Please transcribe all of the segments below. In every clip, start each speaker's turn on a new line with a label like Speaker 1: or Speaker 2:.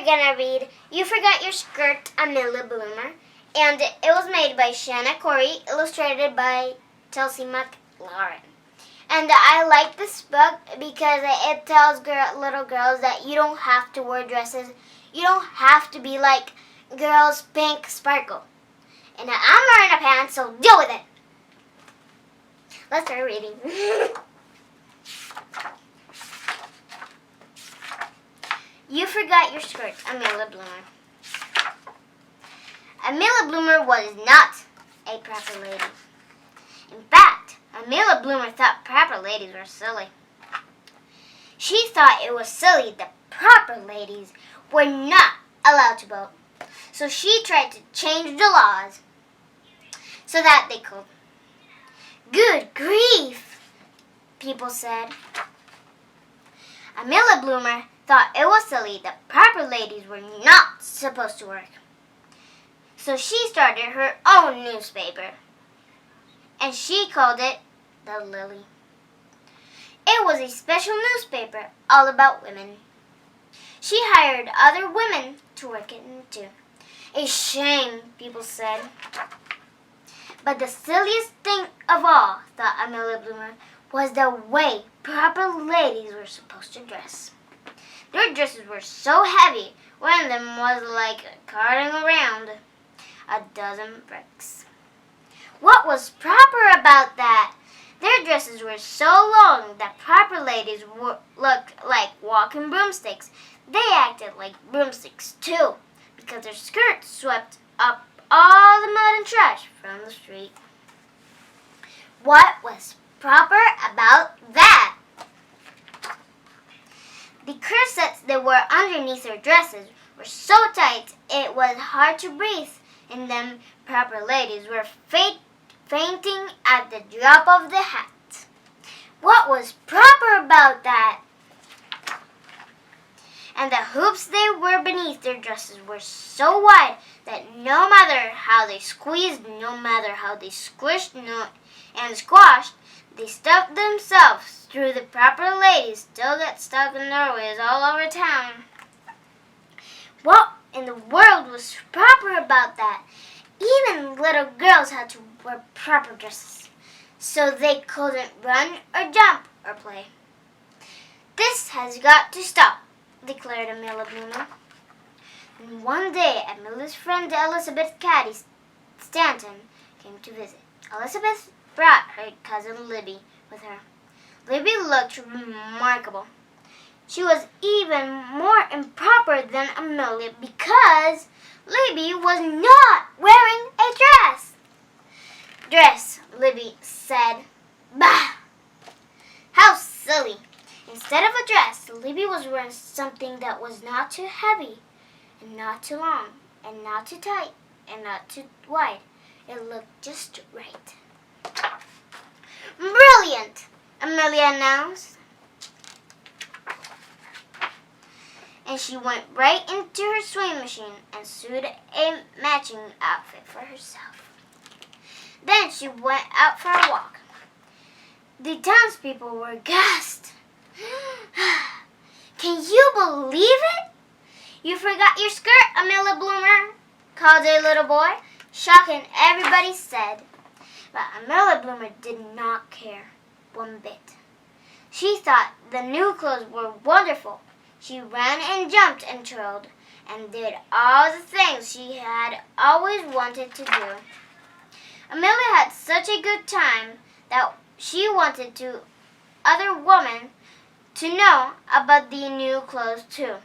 Speaker 1: gonna read You Forgot Your Skirt, Amelia Bloomer. And it was made by Shana, illustrated by Chesley Mclaren. And I like this book because it tells little girls that you don't have to wear dresses. You don't have to be like girls' pink sparkle. And I'm wearing a pants, so deal with it. Let's start reading. You Forgot Your Skirt, Amelia Bloomer. Amelia Bloomer was not a proper lady. In fact, Amelia Bloomer thought proper ladies were silly. She thought it was silly that proper ladies were not allowed to vote. So she tried to change the laws so that they could. Good grief, people said. Amelia Bloomer thought it was silly that proper ladies were not supposed to work. So she started her own newspaper, and she called it The Lily. It was a special newspaper all about women. She hired other women to work it too. A shame, people said. But the silliest thing of all, thought Amelia Bloomer, was the way proper ladies were supposed to dress. Their dresses were so heavy, one of them was like carting around a dozen bricks. What was proper about that? Their dresses were so long that proper ladies looked like walking broomsticks. They acted like broomsticks too, because their skirts swept up all the mud and trash from the street. What was proper about that? The corsets that were underneath their dresses were so tight it was hard to breathe. In them, proper ladies were fainting at the drop of the hat. What was proper about that? And the hoops they wore beneath their dresses were so wide that no matter how they squeezed, no matter how they squished and squashed, they stuck themselves through. The proper ladies still got stuck in doorways all over town. What in the world was proper about that? Even little girls had to wear proper dresses, so they couldn't run or jump or play. This has got to stop, declared Amelia Bloomer. And one day, Amelia's friend Elizabeth Cady Stanton came to visit. Elizabeth brought her cousin Libby with her. Libby looked remarkable. She was even more improper than Amelia because Libby was not wearing a dress. Dress, Libby said. Bah! How silly. Instead of a dress, Libby was wearing something that was not too heavy, and not too long, and not too tight, and not too wide. It looked just right. Brilliant, Amelia announced. And she went right into her sewing machine and sewed a matching outfit for herself. Then she went out for a walk. The townspeople were aghast. Can you believe it? You forgot your skirt, Amelia Bloomer, called a little boy. Shocking, everybody said. But Amelia Bloomer did not care one bit. She thought the new clothes were wonderful. She ran and jumped and twirled and did all the things she had always wanted to do. Amelia had such a good time that she wanted other women to know about the new clothes too.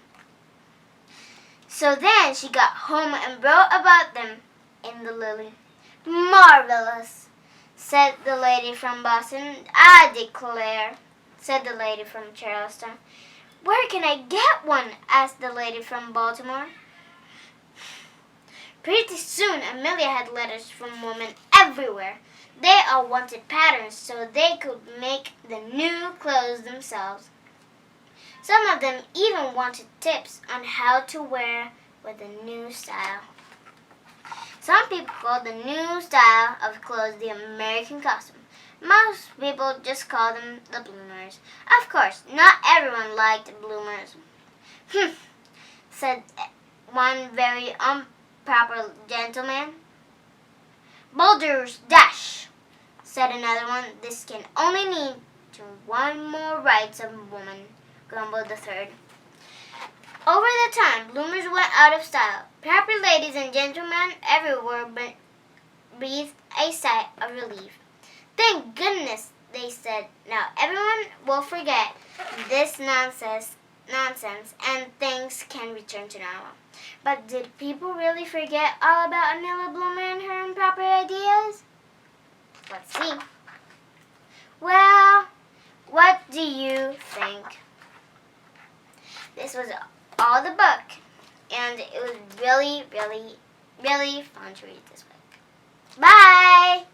Speaker 1: So then she got home and wrote about them in the Lily. Marvelous, said the lady from Boston. I declare, said the lady from Charleston. Where can I get one? Asked the lady from Baltimore. Pretty soon, Amelia had letters from women everywhere. They all wanted patterns so they could make the new clothes themselves. Some of them even wanted tips on how to wear with the new style. Some people called the new style of clothes the American costume. Most people just call them the bloomers. Of course, not everyone liked bloomers. said one very improper gentleman. Boulders dash, said another one. This can only lead to one more rights of woman, grumbled the third. Over the time, bloomers went out of style. Proper ladies and gentlemen everywhere breathed a sigh of relief. Thank goodness, they said. Now everyone will forget this nonsense, and things can return to normal. But did people really forget all about Amelia Bloomer and her improper ideas? Let's see. Well, what do you think? This was all the book, and it was really, really, really fun to read this book. Bye!